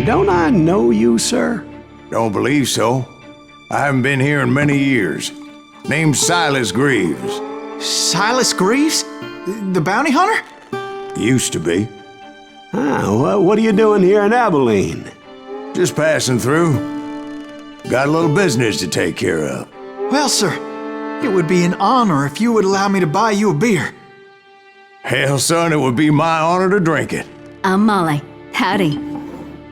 Don't I know you, sir? Don't believe so. I haven't been here in many years. Name's Silas Greaves. Silas Greaves? The bounty hunter? Used to be. What are you doing here in Abilene? Just passing through. Got a little business to take care of. Well, sir, it would be an honor if you would allow me to buy you a beer. Hell, son, it would be my honor to drink it. I'm Molly. Howdy.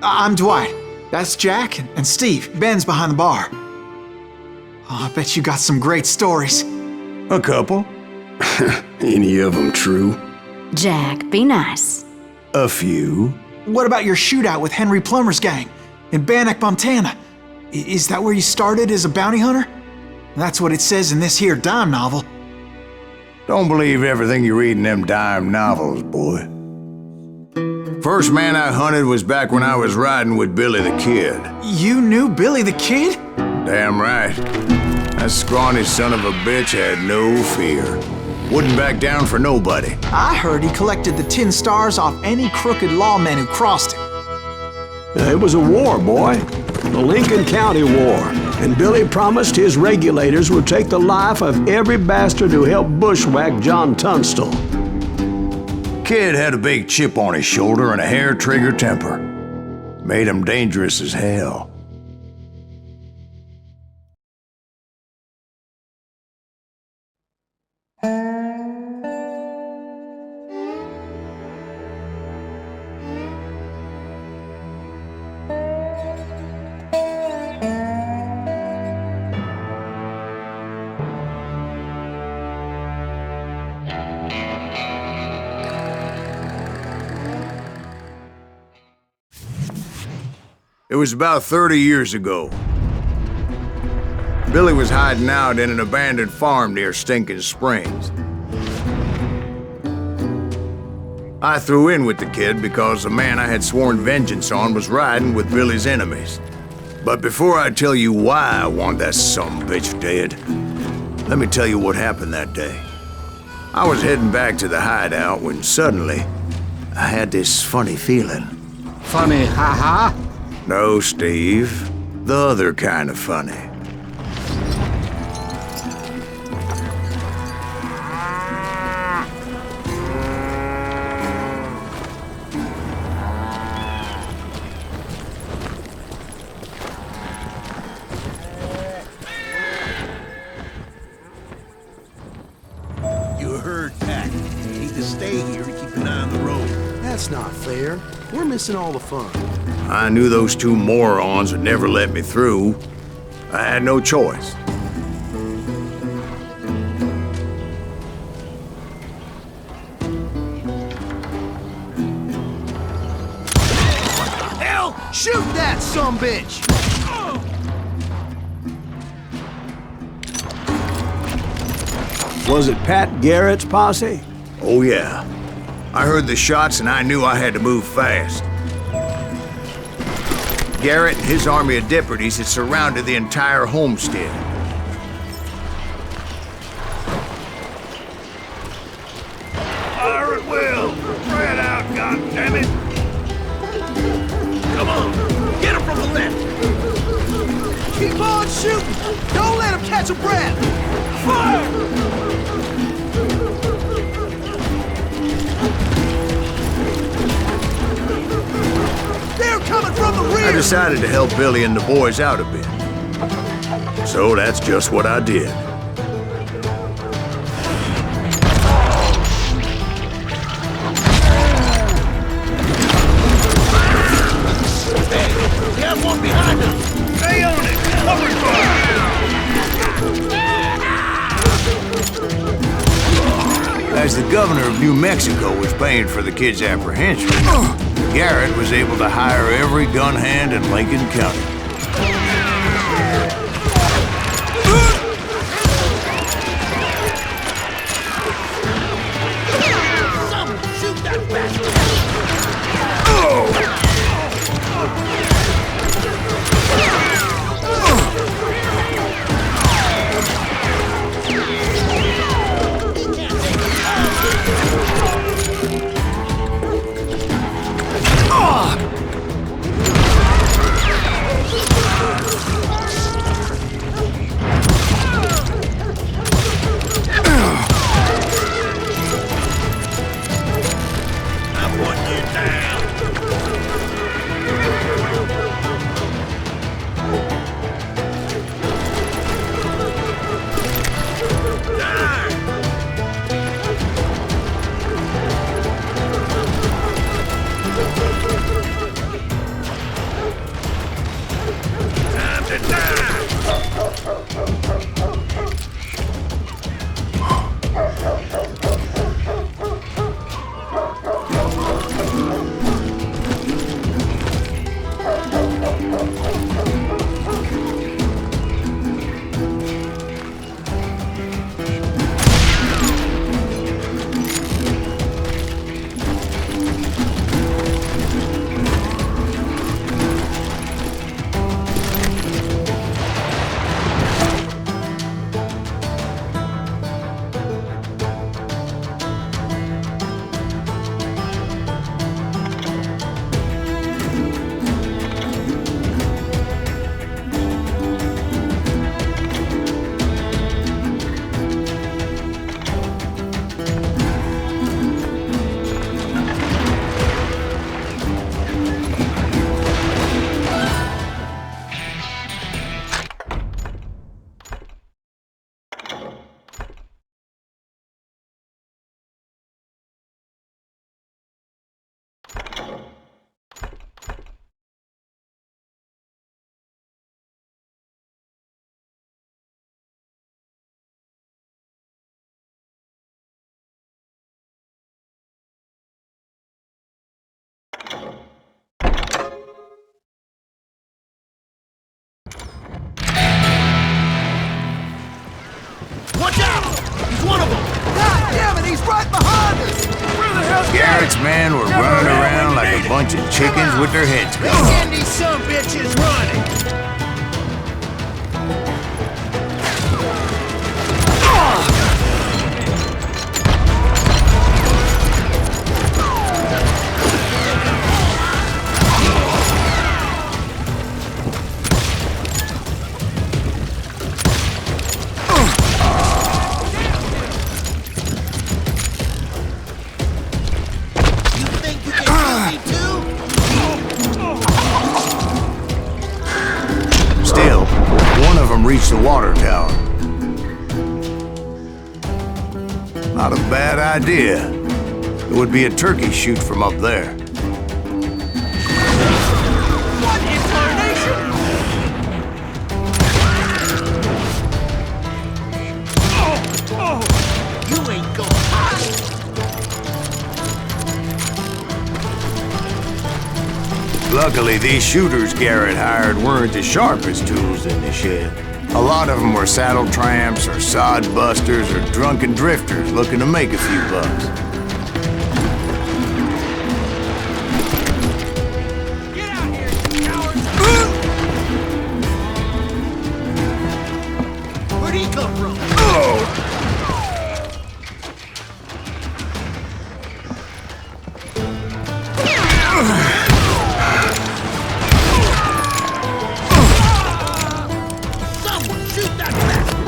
I'm Dwight. That's Jack and Steve. Ben's behind the bar. Oh, I bet you got some great stories. A couple. Any of them true? Jack, be nice. A few. What about your shootout with Henry Plummer's gang in Bannock, Montana? Is that where you started as a bounty hunter? That's what it says in this here dime novel. Don't believe everything you read in them dime novels, boy. First man I hunted was back when I was riding with Billy the Kid. You knew Billy the Kid? Damn right. That scrawny son of a bitch had no fear. Wouldn't back down for nobody. I heard he collected the 10 stars off any crooked lawman who crossed him. It was a war, boy. The Lincoln County War. And Billy promised his regulators would take the life of every bastard who helped bushwhack John Tunstall. Kid had a big chip on his shoulder and a hair-trigger temper. Made him dangerous as hell. It was about 30 years ago. Billy was hiding out in an abandoned farm near Stinking Springs. I threw in with the kid because the man I had sworn vengeance on was riding with Billy's enemies. But before I tell you why I want that sumbitch dead, let me tell you what happened that day. I was heading back to the hideout when suddenly I had this funny feeling. Funny, ha-ha? No, Steve. The other kind of funny. You heard Pat. You need to stay here and keep an eye on the road. That's not fair. We're missing all the fun. I knew those two morons would never let me through. I had no choice. Hell, shoot that sumbitch! Was it Pat Garrett's posse? Oh yeah. I heard the shots and I knew I had to move fast. Garrett and his army of deputies had surrounded the entire homestead. Fire at will! Spread out, goddammit! Come on, get him from the left! Keep on shooting! Don't let him catch a breath! Fire! They're coming from the rear! I decided to help Billy and the boys out a bit. So that's just what I did. Hey, we have one behind us! Stay on it! Cover fire! As the governor of New Mexico was paying for the kid's apprehension, Garrett was able to hire every gun hand in Lincoln County. Someone shoot that bastard! men were running around like a bunch of chickens with their heads cut off. Send these some bitches running! Still, one of them reached the water tower. Not a bad idea. It would be a turkey shoot from up there. What incarnation? You ain't going hot! Luckily, these shooters Garrett hired weren't as sharp as tools in the shed. A lot of them were saddle tramps or sod busters or drunken drifters looking to make a few bucks. Get out here, you cowards! Where'd he come from? Someone shoot that bastard!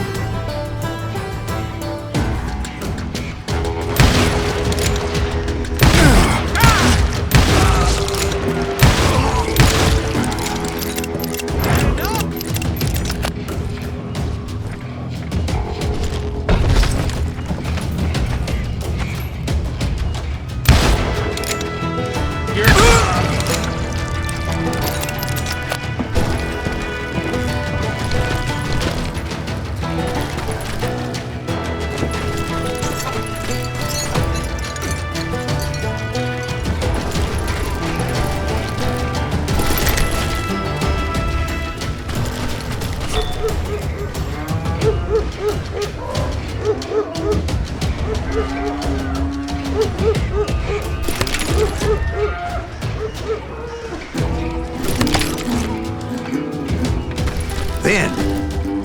Then,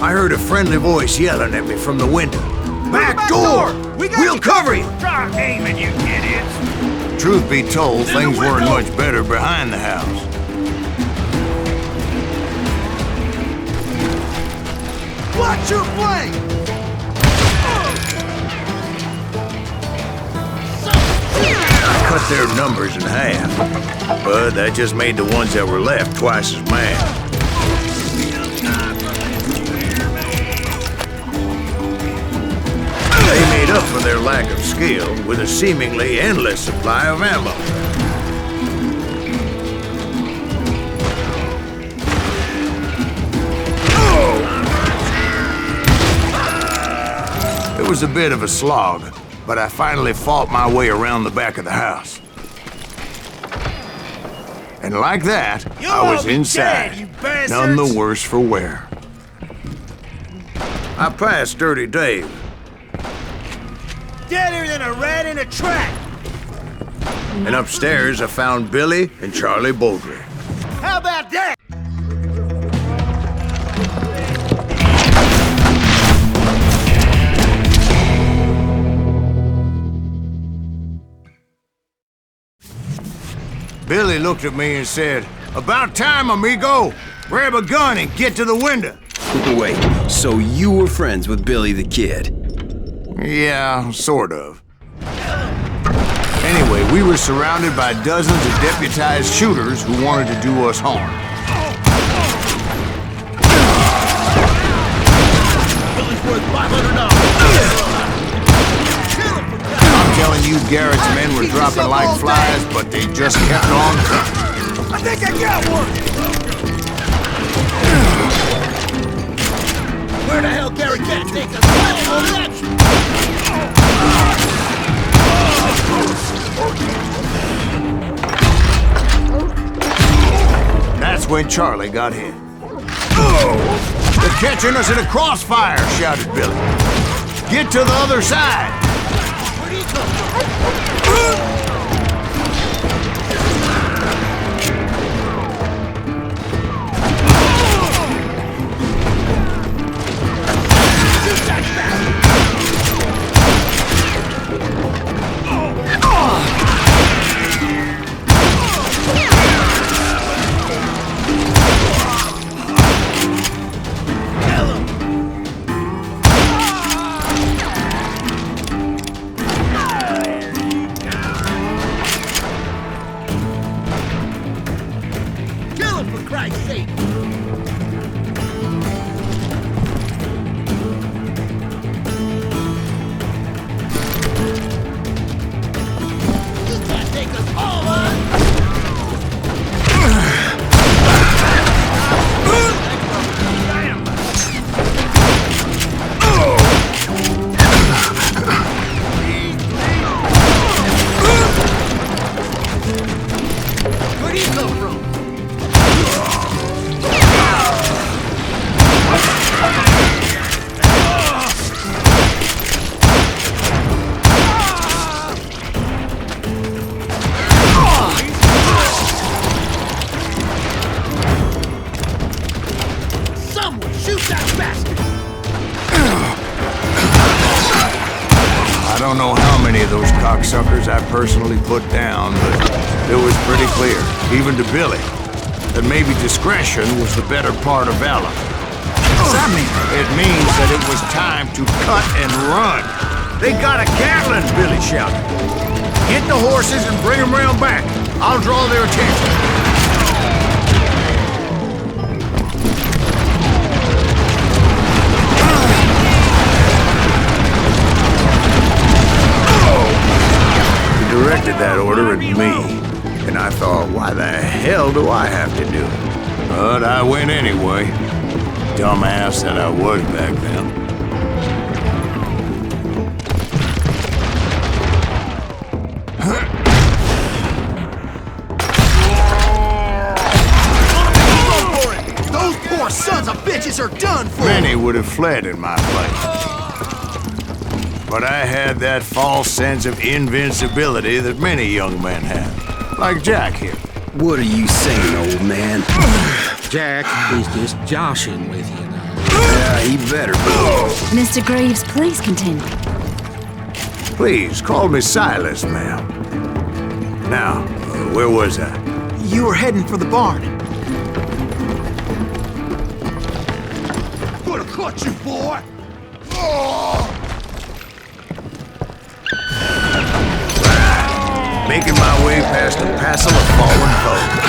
I heard a friendly voice yelling at me from the window. Back door! We'll cover you! Try aiming, you idiots! Truth be told, things weren't much better behind the house. Watch your flank! I cut their numbers in half, but that just made the ones that were left twice as mad. They made up for their lack of skill with a seemingly endless supply of ammo. It was a bit of a slog, but I finally fought my way around the back of the house. And like that, I was inside, none the worse for wear. I passed Dirty Dave. Deader than a rat in a trap! And upstairs, I found Billy and Charlie Bowdry. How about that? Billy looked at me and said, "About time, amigo! Grab a gun and get to the window." Wait, so you were friends with Billy the Kid? Yeah, sort of. Anyway, we were surrounded by dozens of deputized shooters who wanted to do us harm. Billy's worth $500. I'm telling you, Garrett's men were dropping like flies, but they just kept on coming. I think I got one! Where the hell Garrett can't take us? That's when Charlie got hit. They're catching us in a crossfire, shouted Billy. Get to the other side. he come from? Someone shoot that bastard! I don't know how many of those cocksuckers I personally put down, but it was pretty clear, even to Billy, that maybe discretion was the better part of valor. What's that mean? It means that it was time to cut and run. They got a Gatling, Billy shouted. Get the horses and bring them round back. I'll draw their attention. Directed that order at me, and I thought, why the hell do I have to do it? But I went anyway. Dumbass that I was back then. Those poor sons of bitches are done for! Many would have fled in my place. But I had that false sense of invincibility that many young men have. Like Jack here. What are you saying, old man? Jack is just joshing with you now. Yeah, he better be. Mr. Greaves, please continue. Please, call me Silas, ma'am. Now, where was I? You were heading for the barn. Gonna cut you, boy! Making my way past a passel of fallen foes.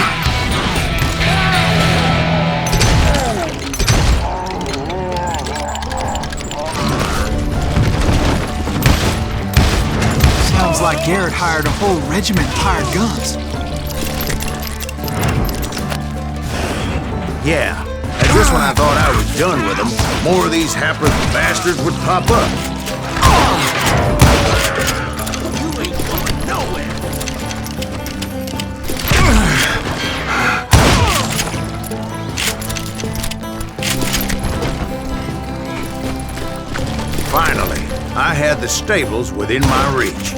Sounds like Garrett hired a whole regiment of hired guns. Yeah, and just when I thought I was done with them, more of these hapless bastards would pop up. You ain't going nowhere! Finally, I had the stables within my reach.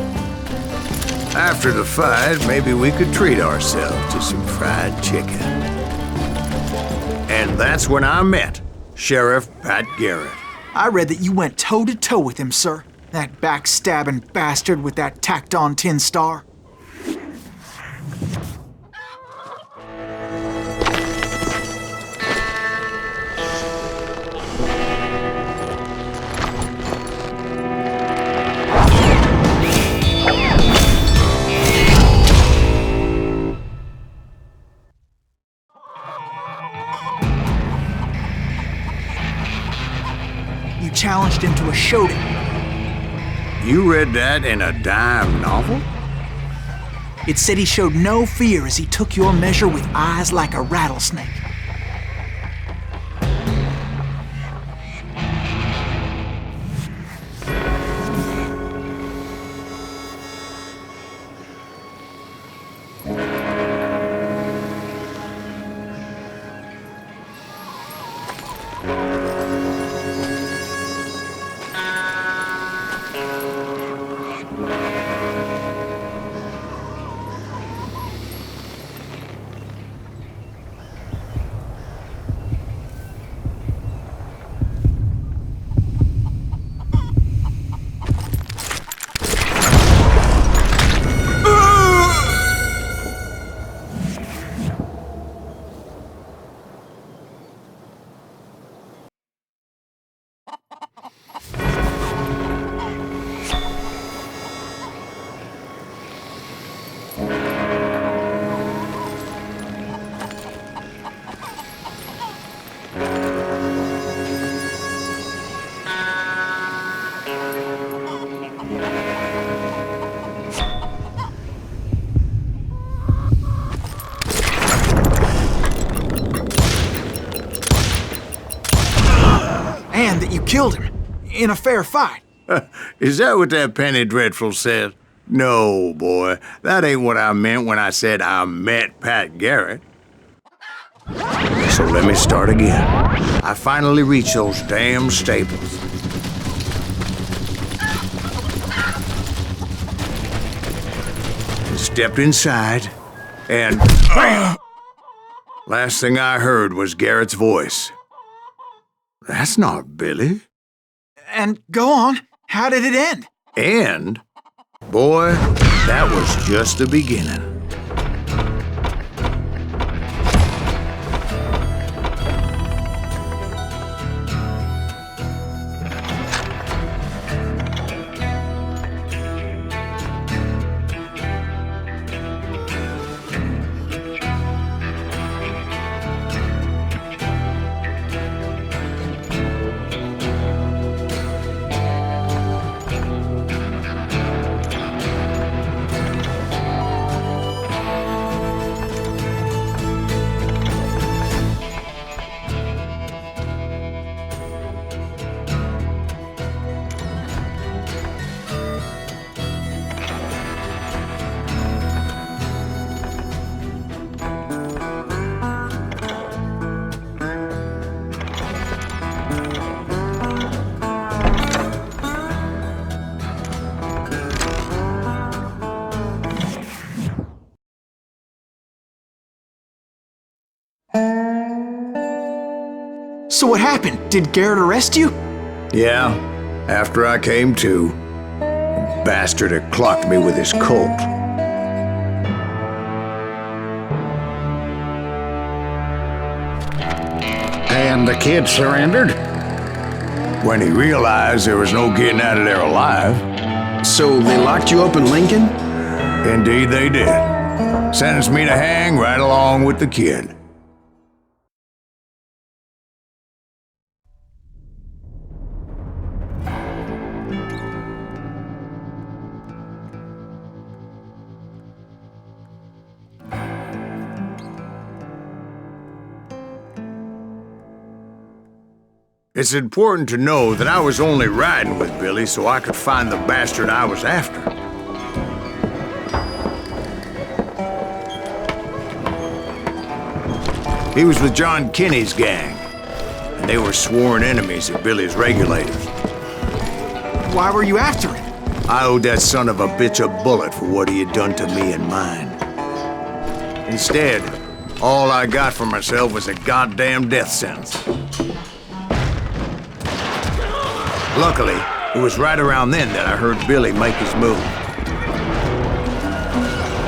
After the fight, maybe we could treat ourselves to some fried chicken. And that's when I met Sheriff Pat Garrett. I read that you went toe-to-toe with him, sir. That backstabbing bastard with that tacked-on tin star. You challenged him to a showdown. You read that in a dime novel? It said he showed no fear as he took your measure with eyes like a rattlesnake. And that you killed him in a fair fight. Is that what that penny dreadful said? No, boy, that ain't what I meant when I said I met Pat Garrett. So let me start again. I finally reached those damn stables. And stepped inside, and last thing I heard was Garrett's voice. That's not Billy. And go on, how did it end? And, boy, that was just the beginning. So what happened? Did Garrett arrest you? Yeah, after I came to, the bastard had clocked me with his Colt. And the kid surrendered? When he realized there was no getting out of there alive. So they locked you up in Lincoln? Indeed they did. Sentenced me to hang right along with the kid. It's important to know that I was only riding with Billy so I could find the bastard I was after. He was with John Kinney's gang, and they were sworn enemies of Billy's regulators. Why were you after him? I owed that son of a bitch a bullet for what he had done to me and mine. Instead, all I got for myself was a goddamn death sentence. Luckily, it was right around then that I heard Billy make his move.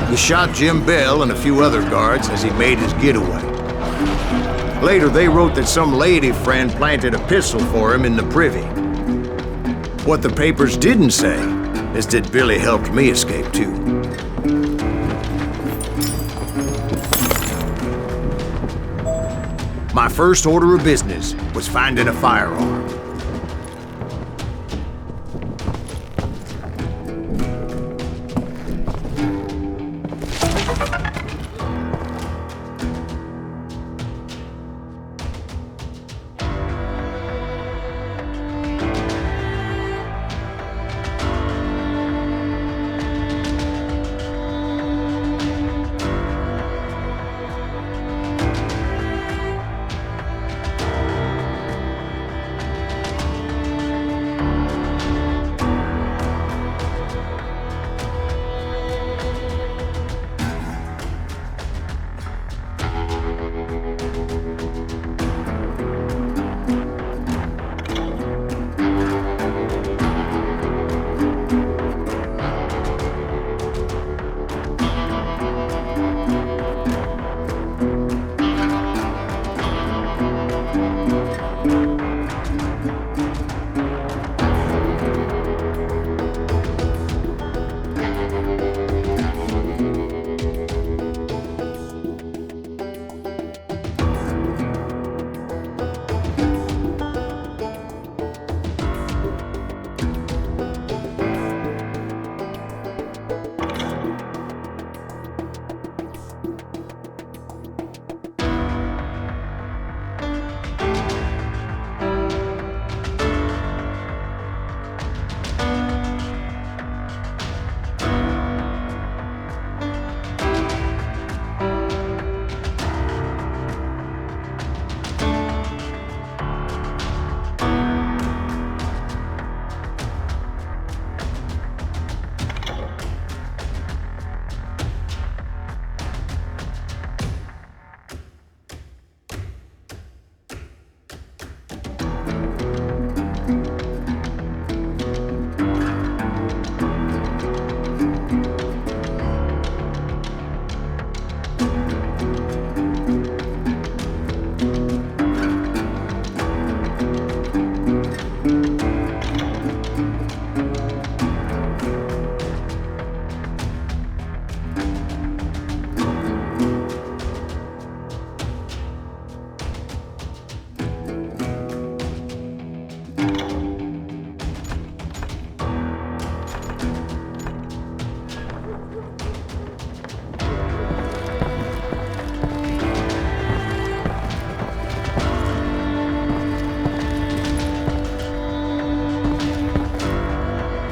He shot Jim Bell and a few other guards as he made his getaway. Later, they wrote that some lady friend planted a pistol for him in the privy. What the papers didn't say is that Billy helped me escape too. My first order of business was finding a firearm.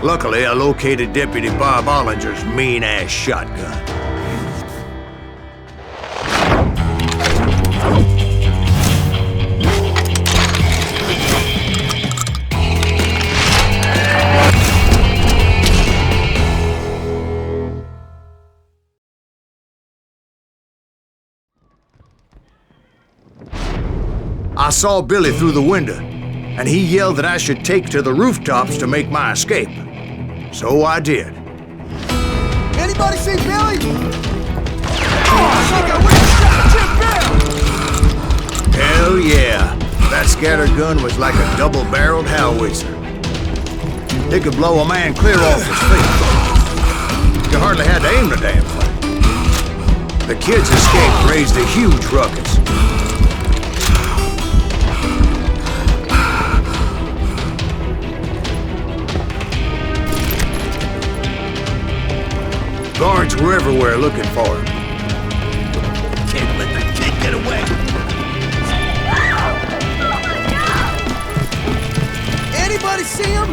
Luckily, I located Deputy Bob Ollinger's mean-ass shotgun. I saw Billy through the window, and he yelled that I should take to the rooftops to make my escape. So I did. Anybody see Billy? Oh, Hell yeah. That scattergun was like a double-barreled howitzer. It could blow a man clear off his feet. You hardly had to aim the damn thing. The kid's escape raised a huge ruckus. Guards were everywhere looking for him. Can't let that kid get away. Anybody see him?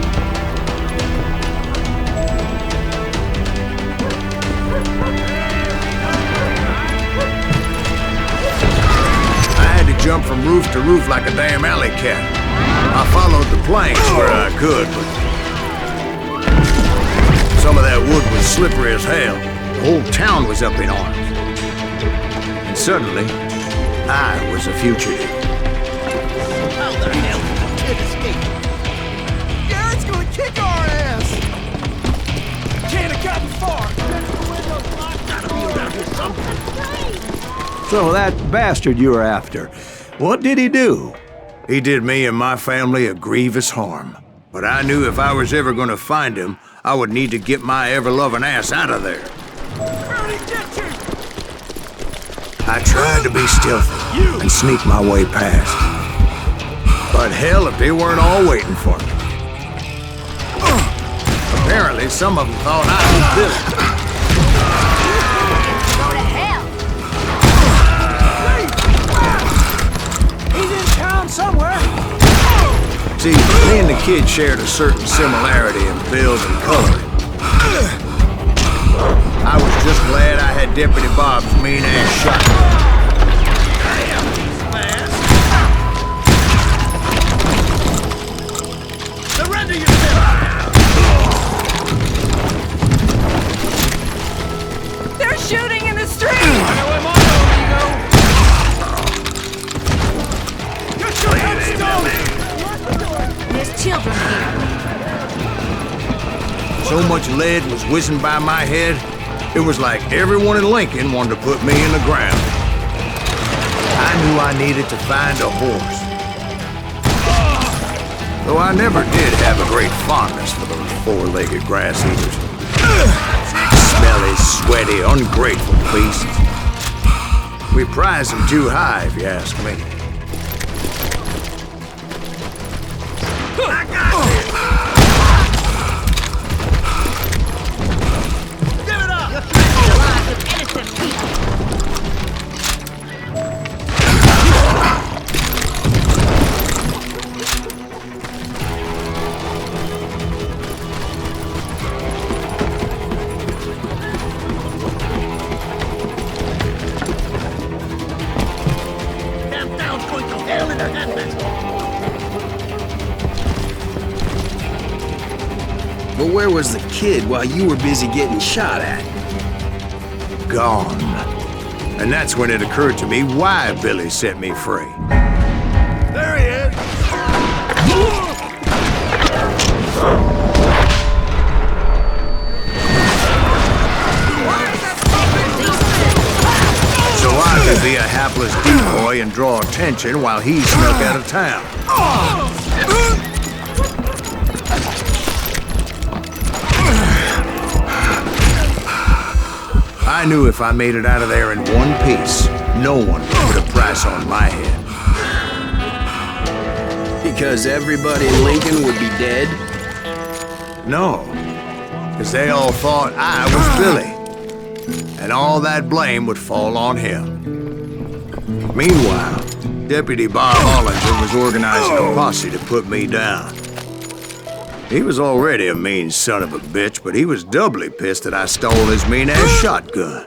I had to jump from roof to roof like a damn alley cat. I followed the planks where I could, but some of that wood was slippery as hell. The whole town was up in arms. And suddenly, I was a fugitive. How the hell did the kid escape? Garrett's gonna kick our ass! Can't have gotten far! Gotta be around here somewhere. So that bastard you were after, what did he do? He did me and my family a grievous harm. But I knew if I was ever gonna find him, I would need to get my ever-loving ass out of there. I tried to be stealthy and sneak my way past. But hell, if they weren't all waiting for me. Apparently, some of them thought I was Billy. Go to hell! He's in town somewhere! See, me and the kid shared a certain similarity in build and color. I was just glad I had Deputy Bob's mean-ass shotgun. Surrender yourself! They're shooting in the street! Get your head stoned! There's children here. So much lead was whizzing by my head, it was like everyone in Lincoln wanted to put me in the ground. I knew I needed to find a horse. Though I never did have a great fondness for those four-legged grass eaters. Smelly, sweaty, ungrateful beasts. We prize them too high, if you ask me. I got this! Give it up! You're threatening the lives of innocent people! Damn town's going to hell in a handbasket! But where was the kid while you were busy getting shot at? Gone. And that's when it occurred to me why Billy set me free. There he is! So I could be a hapless decoy and draw attention while he snuck out of town. I knew if I made it out of there in one piece, no one would put a price on my head. Because everybody in Lincoln would be dead? No, because they all thought I was Billy, and all that blame would fall on him. Meanwhile, Deputy Bob Ollinger was organizing a posse to put me down. He was already a mean son of a bitch, but he was doubly pissed that I stole his mean-ass shotgun.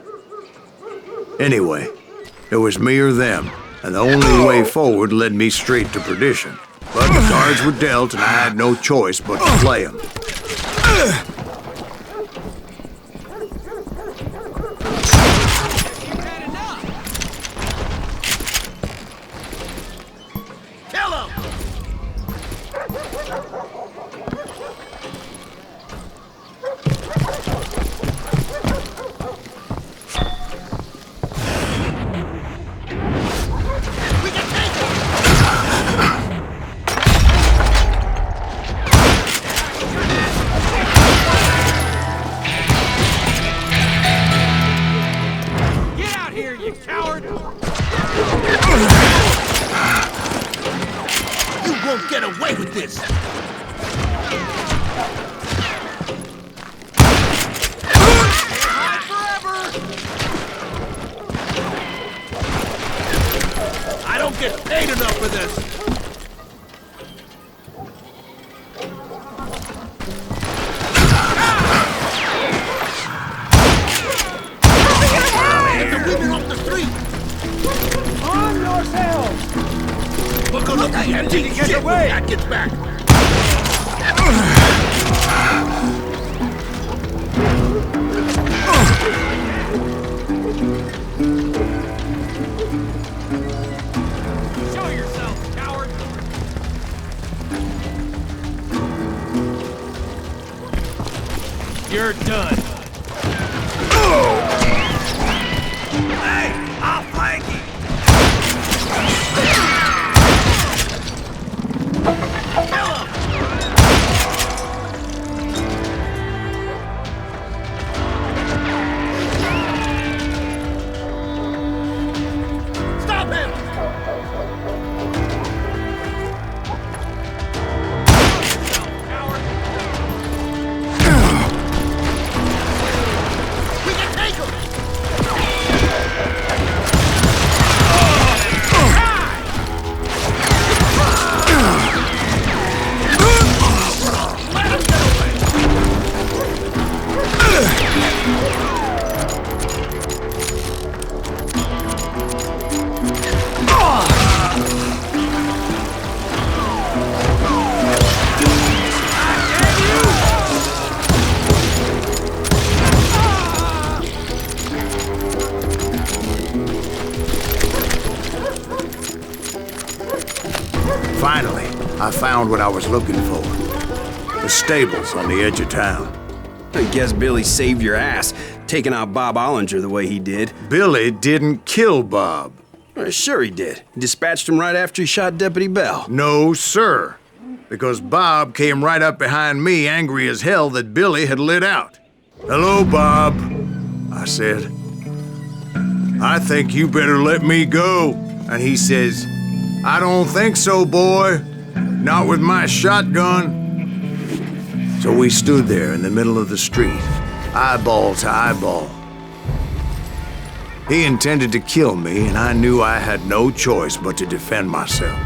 Anyway, it was me or them, and the only way forward led me straight to perdition. But the cards were dealt, and I had no choice but to play them. Get away with this! Hide forever! I don't get paid enough for this! Get the women off the street! Arm yourselves! We're gonna be empty to get away! That gets back! Show yourself, coward! You're done! Hey! I'll flank you! Finally, I found what I was looking for. The stables on the edge of town. I guess Billy saved your ass, taking out Bob Ollinger the way he did. Billy didn't kill Bob. Sure he did. He dispatched him right after he shot Deputy Bell. No, sir. Because Bob came right up behind me, angry as hell that Billy had lit out. "Hello, Bob," I said. "I think you better let me go." And he says, "I don't think so, boy. Not with my shotgun." So we stood there in the middle of the street, eyeball to eyeball. He intended to kill me, and I knew I had no choice but to defend myself.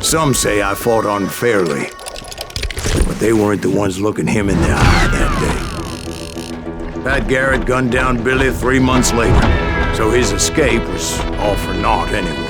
Some say I fought unfairly, but they weren't the ones looking him in the eye that day. Pat Garrett gunned down Billy 3 months later, so his escape was all for naught anyway.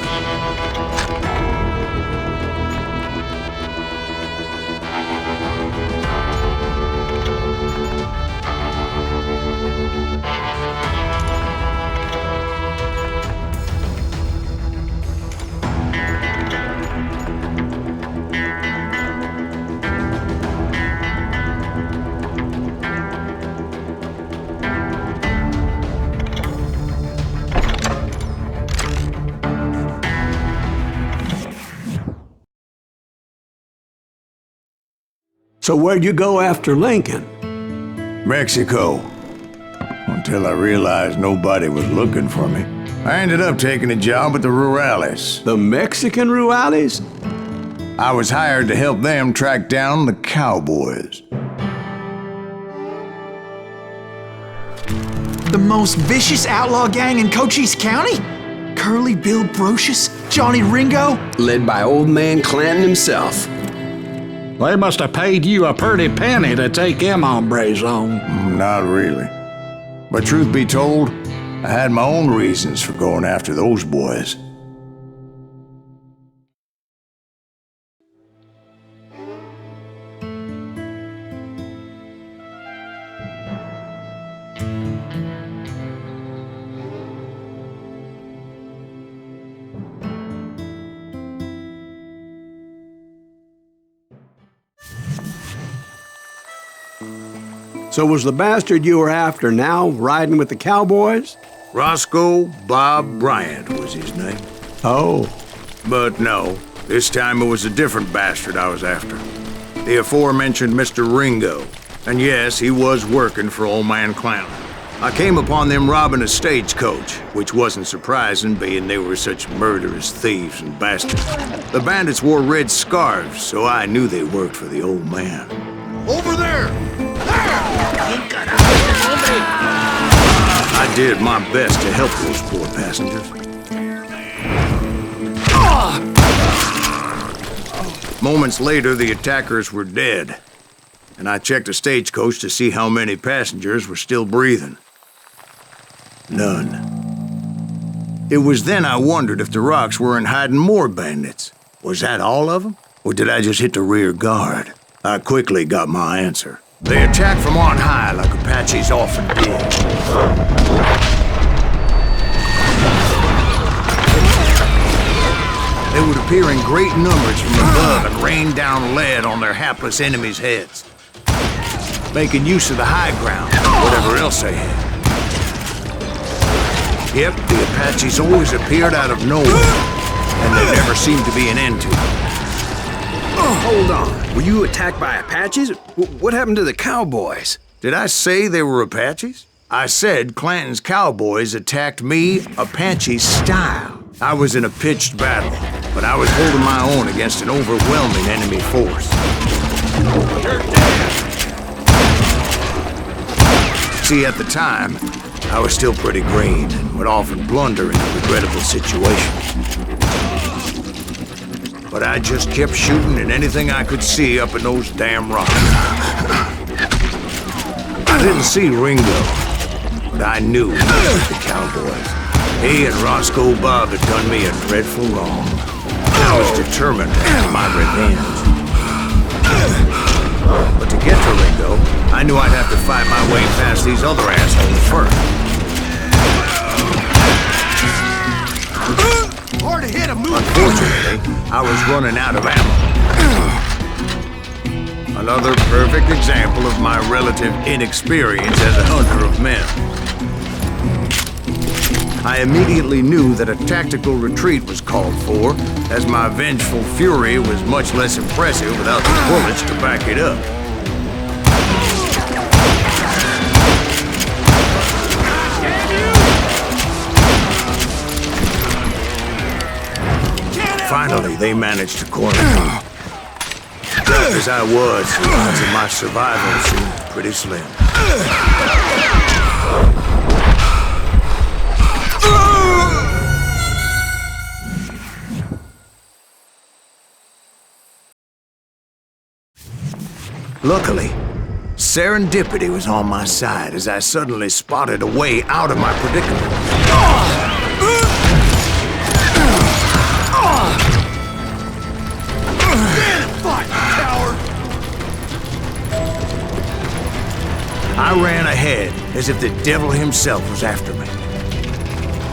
So where'd you go after Lincoln? Mexico. Until I realized nobody was looking for me. I ended up taking a job at the Rurales. The Mexican Rurales? I was hired to help them track down the cowboys. The most vicious outlaw gang in Cochise County? Curly Bill Brocious? Johnny Ringo? Led by old man Clanton himself. They must have paid you a pretty penny to take them hombres on. Not really. But truth be told, I had my own reasons for going after those boys. So was the bastard you were after now riding with the cowboys? Roscoe Bob Bryant was his name. Oh. But no, this time it was a different bastard I was after. The aforementioned Mr. Ringo. And yes, he was working for old man Clanton. I came upon them robbing a stagecoach, which wasn't surprising, being they were such murderous thieves and bastards. The bandits wore red scarves, so I knew they worked for the old man. Over there! I did my best to help those poor passengers. Moments later, the attackers were dead, and I checked the stagecoach to see how many passengers were still breathing. None. It was then I wondered if the rocks weren't hiding more bandits. Was that all of them? Or did I just hit the rear guard? I quickly got my answer. They attacked from on high like Apaches often did. They would appear in great numbers from above and rain down lead on their hapless enemies' heads, making use of the high ground, whatever else they had. Yep, the Apaches always appeared out of nowhere, and there never seemed to be an end to it. Hold on. Were you attacked by Apaches? What happened to the cowboys? Did I say they were Apaches? I said Clanton's cowboys attacked me Apache style. I was in a pitched battle, but I was holding my own against an overwhelming enemy force. You're dead. See, at the time, I was still pretty green and would often blunder into regrettable situations. But I just kept shooting at anything I could see up in those damn rocks. I didn't see Ringo, but I knew he was the cowboys. He and Roscoe Bob had done me a dreadful wrong. I was determined to have my revenge. But to get to Ringo, I knew I'd have to fight my way past these other assholes first. Hard to hit a move. Unfortunately, I was running out of ammo. Another perfect example of my relative inexperience as a hunter of men. I immediately knew that a tactical retreat was called for, as my vengeful fury was much less impressive without the bullets to back it up. Finally, they managed to corner me. Tough as I was, the odds of my survival seemed pretty slim. Luckily, serendipity was on my side as I suddenly spotted a way out of my predicament. I ran ahead as if the devil himself was after me.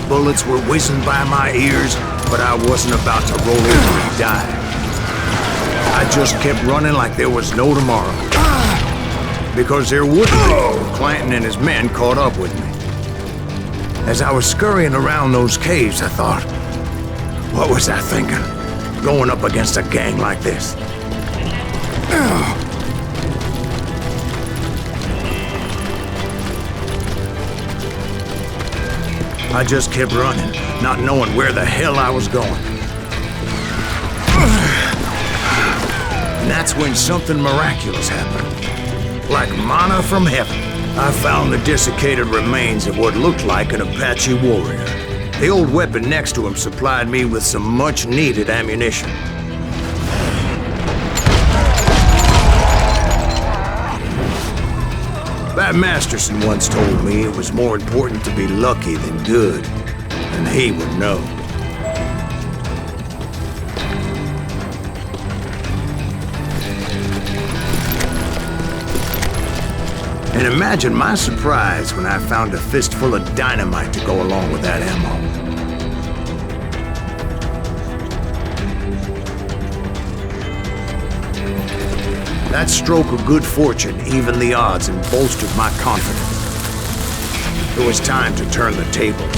Bullets were whizzing by my ears, but I wasn't about to roll over and die. I just kept running like there was no tomorrow. Because there wouldn't be when Clanton and his men caught up with me. As I was scurrying around those caves, I thought, what was I thinking? Going up against a gang like this? I just kept running, not knowing where the hell I was going. And that's when something miraculous happened. Like manna from heaven, I found the desiccated remains of what looked like an Apache warrior. The old weapon next to him supplied me with some much-needed ammunition. Bat Masterson once told me it was more important to be lucky than good, and he would know. And imagine my surprise when I found a fistful of dynamite to go along with that ammo. That stroke of good fortune evened the odds and bolstered my confidence. It was time to turn the tables.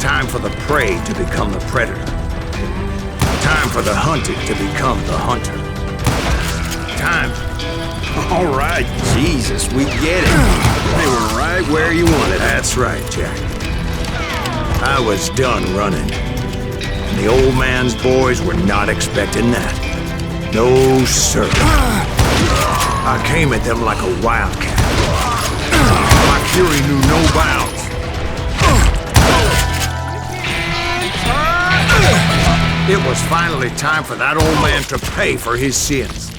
Time for the prey to become the predator. Time for the hunted to become the hunter. Time. All right, Jesus, we get it. They were right where you wanted. That's right, Jack. I was done running. And the old man's boys were not expecting that. No, sir. I came at them like a wildcat. My fury knew no bounds. It was finally time for that old man to pay for his sins.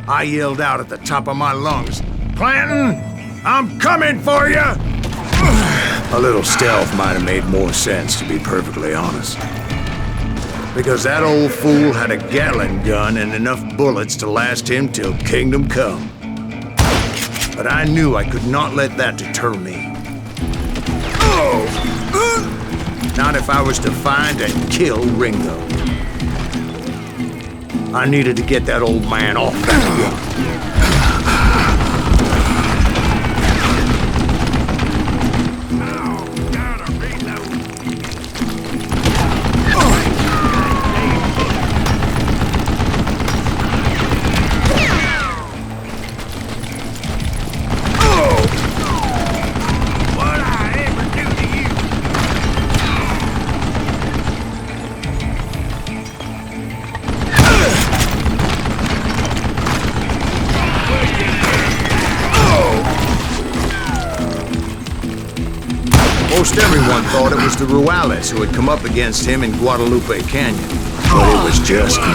I yelled out at the top of my lungs, "Clanton, I'm coming for you!" A little stealth might have made more sense, to be perfectly honest. Because that old fool had a Gatling gun and enough bullets to last him till kingdom come. But I knew I could not let that deter me. Not if I was to find and kill Ringo. I needed to get that old man off that run. Most everyone thought it was the Ruales who had come up against him in Guadalupe Canyon, but it was just me.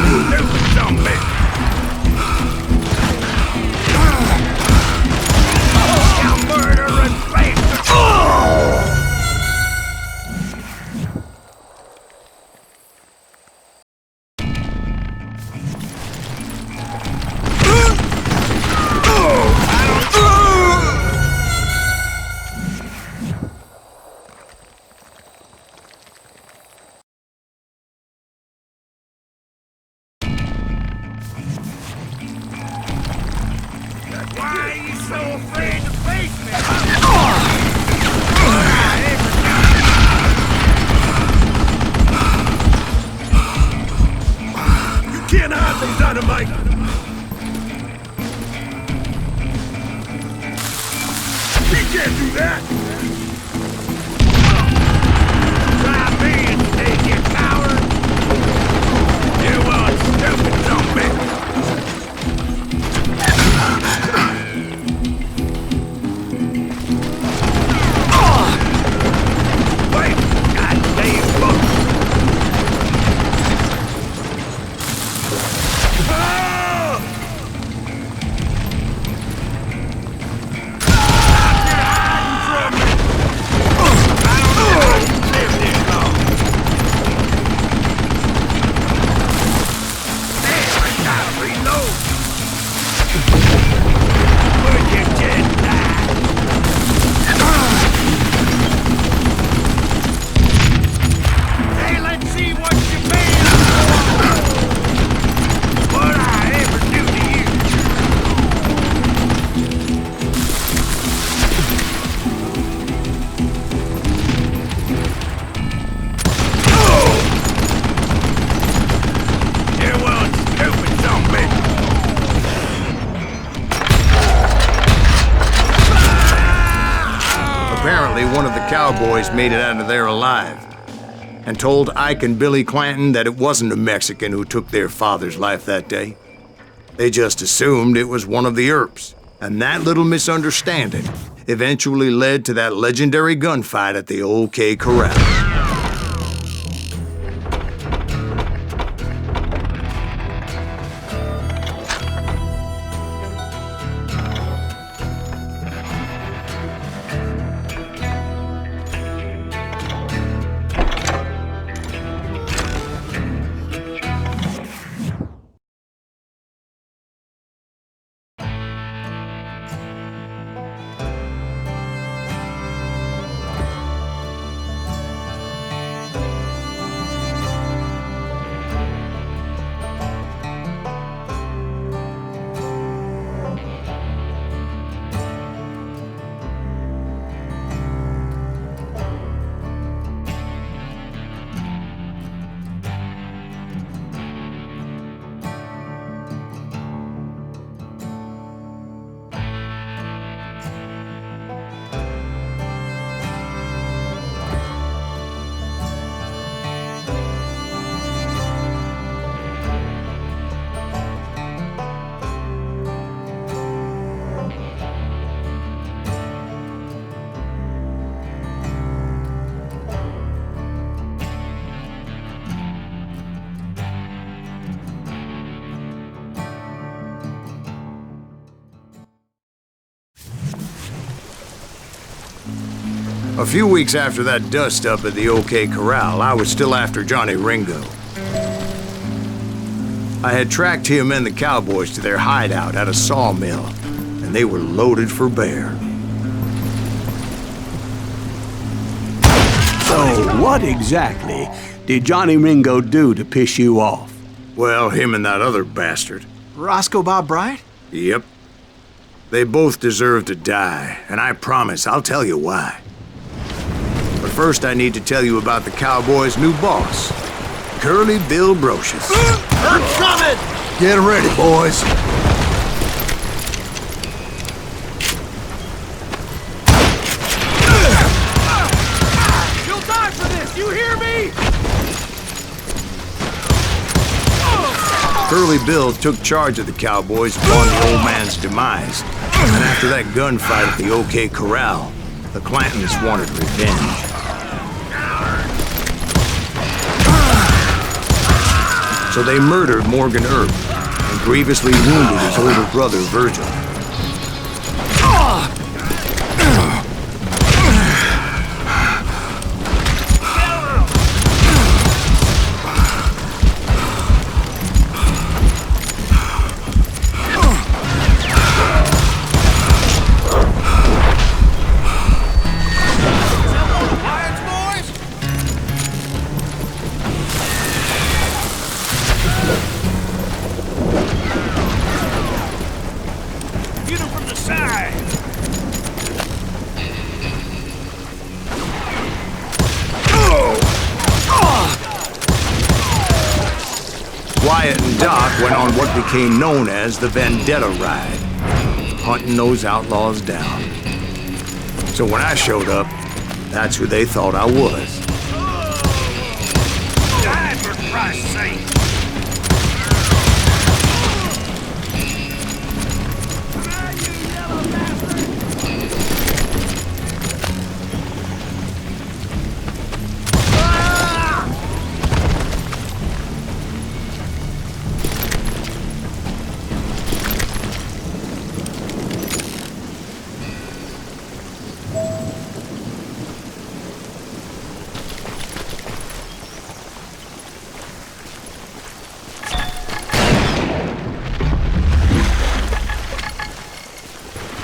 Why are you so afraid to face me? You can't hide from dynamite! You can't do that! Try me instead, you coward! You are stupid zombie! What Fortunately, one of the cowboys made it out of there alive and told Ike and Billy Clanton that it wasn't a Mexican who took their father's life that day. They just assumed it was one of the Earps, and that little misunderstanding eventually led to that legendary gunfight at the OK Corral. A few weeks after that dust-up at the OK Corral, I was still after Johnny Ringo. I had tracked him and the cowboys to their hideout at a sawmill, and they were loaded for bear. So, what exactly did Johnny Ringo do to piss you off? Well, him and that other bastard. Roscoe Bob Bryant? Yep. They both deserve to die, and I promise I'll tell you why. But first I need to tell you about the Cowboys' new boss, Curly Bill Brocious. Earth's coming! Get ready, boys. You'll die for this, you hear me? Curly Bill took charge of the Cowboys upon the old man's demise. And after that gunfight at the OK Corral, the Clantons wanted revenge. So they murdered Morgan Earp and grievously wounded his older brother, Virgil. Wyatt and Doc went on what became known as the Vendetta Ride, hunting those outlaws down. So when I showed up, that's who they thought I was. Die for Christ's sake!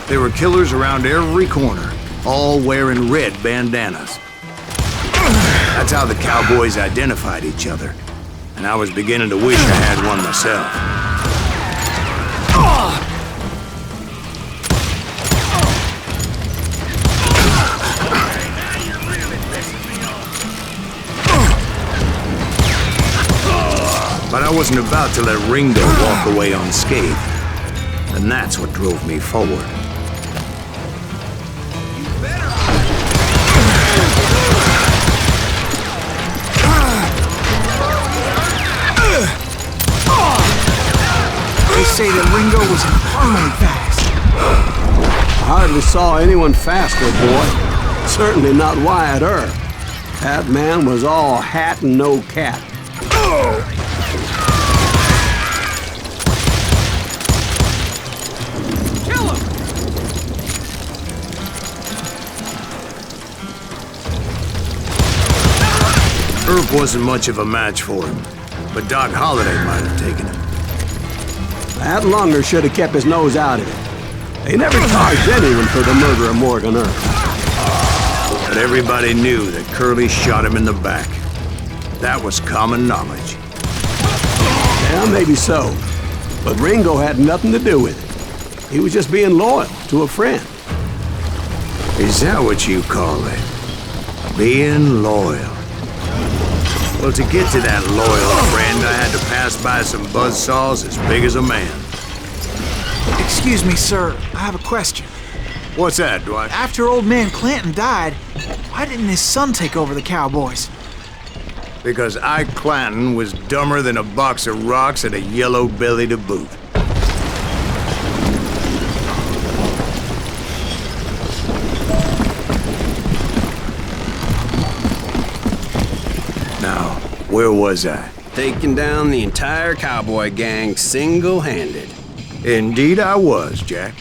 There were killers around every corner, all wearing red bandanas. That's how the Cowboys identified each other, and I was beginning to wish I had one myself. But I wasn't about to let Ringo walk away unscathed, and that's what drove me forward. say that Ringo was infernally fast. I hardly saw anyone faster, boy. Certainly not Wyatt Earp. That man was all hat and no cat. Kill him! Earp wasn't much of a match for him, but Doc Holliday might have taken him. That Lunger should have kept his nose out of it. They never charged anyone for the murder of Morgan Earp. But everybody knew that Curly shot him in the back. That was common knowledge. Yeah, maybe so. But Ringo had nothing to do with it. He was just being loyal to a friend. Is that what you call it? Being loyal? Well, to get to that loyal friend, I had to pass by some buzzsaws as big as a man. Excuse me, sir. I have a question. What's that, Dwight? After old man Clanton died, why didn't his son take over the Cowboys? Because Ike Clanton was dumber than a box of rocks and a yellow belly to boot. Now, where was I? Taking down the entire cowboy gang single-handed. Indeed I was, Jack.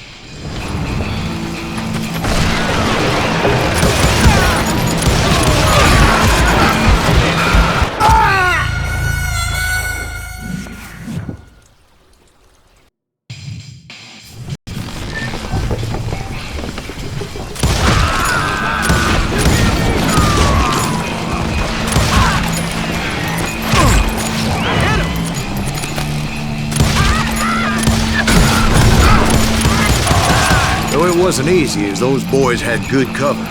Though it wasn't easy, as those boys had good cover.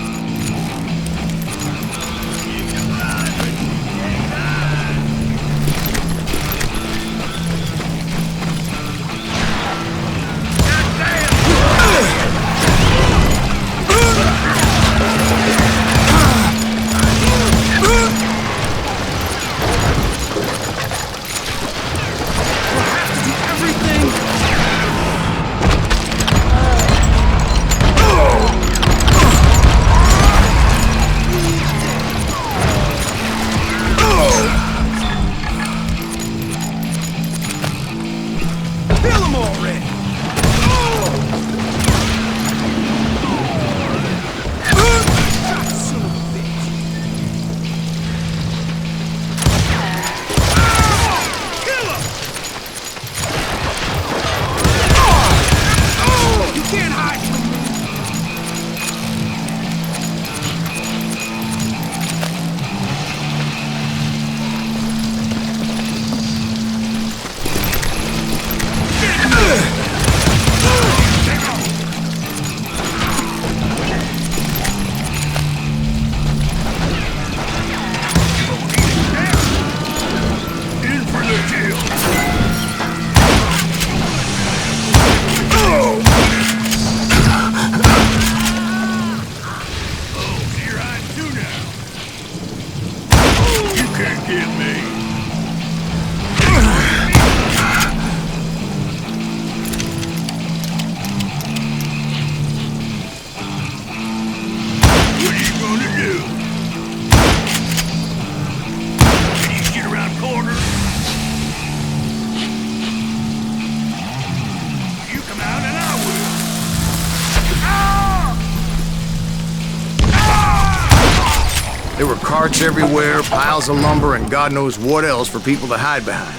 There were carts everywhere, piles of lumber, and God knows what else for people to hide behind.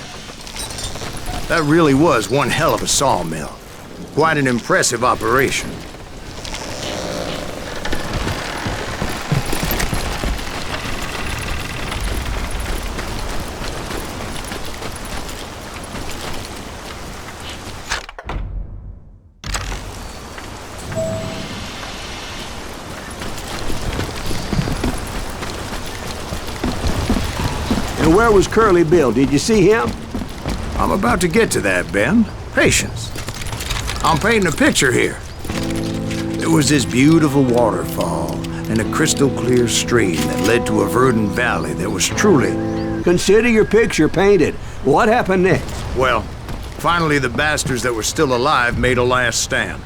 That really was one hell of a sawmill. Quite an impressive operation. And where was Curly Bill? Did you see him? I'm about to get to that, Ben. Patience. I'm painting a picture here. There was this beautiful waterfall and a crystal clear stream that led to a verdant valley that was truly... Consider your picture painted. What happened next? Well, Finally, the bastards that were still alive made a last stand.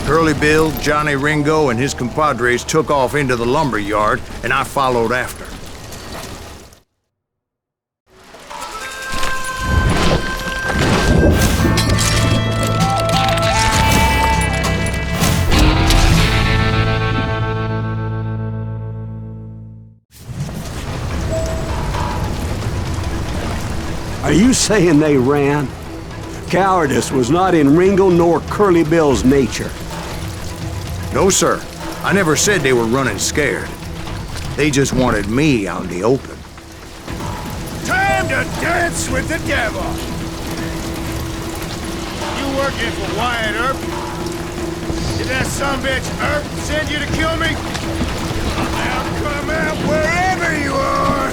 Curly Bill, Johnny Ringo, and his compadres took off into the lumber yard, and I followed after. Are you saying they ran? Cowardice was not in Ringo nor Curly Bill's nature. No, sir. I never said they were running scared. They just wanted me out in the open. Time to dance with the devil! You working for Wyatt Earp? Did that sumbitch Earp send you to kill me? Come out wherever you are!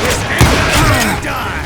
This ain't gonna die!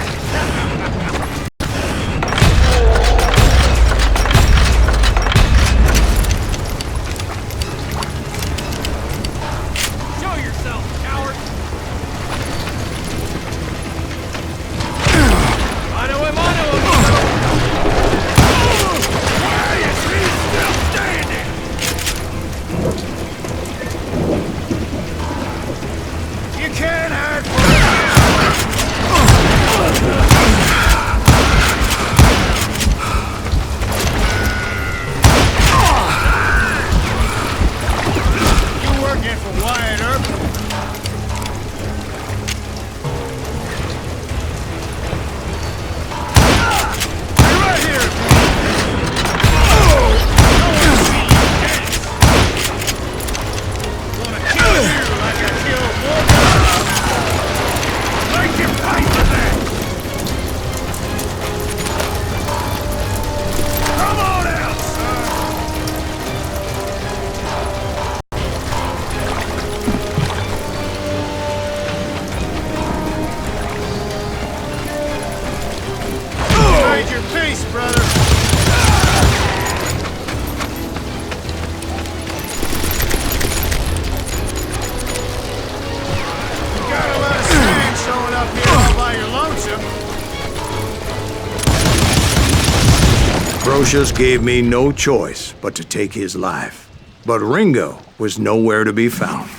Just gave me no choice but to take his life. But Ringo was nowhere to be found.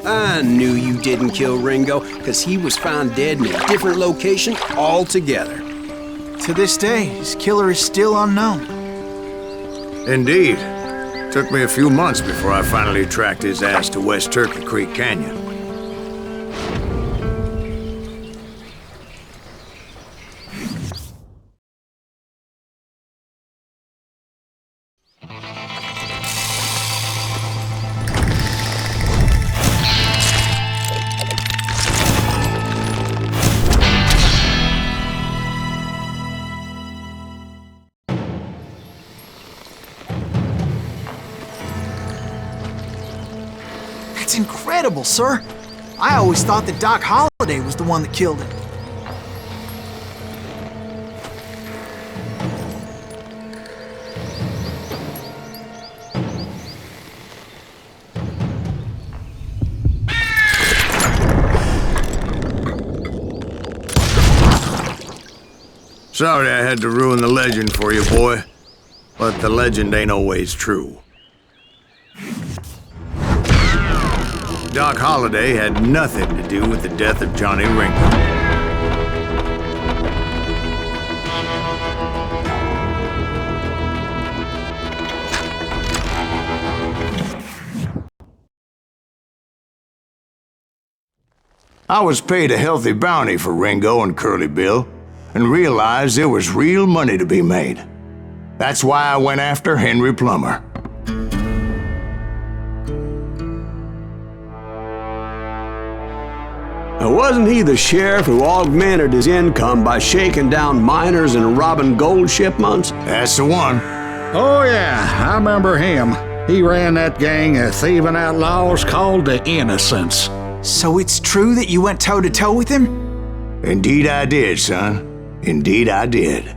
I knew you didn't kill Ringo, because he was found dead in a different location altogether. To this day, his killer is still unknown. Indeed. Took me a few months before I finally tracked his ass to West Turkey Creek Canyon. That's incredible, sir. I always thought that Doc Holliday was the one that killed him. Sorry I had to ruin the legend for you, boy. But the legend ain't always true. Doc Holliday had nothing to do with the death of Johnny Ringo. I was paid a healthy bounty for Ringo and Curly Bill, and realized there was real money to be made. That's why I went after Henry Plummer. Now, wasn't he the sheriff who augmented his income by shaking down miners and robbing gold shipments? That's the one. Oh, yeah, I remember him. He ran that gang of thieving outlaws called the Innocents. So it's true that you went toe-to-toe with him? Indeed I did, son. Indeed I did.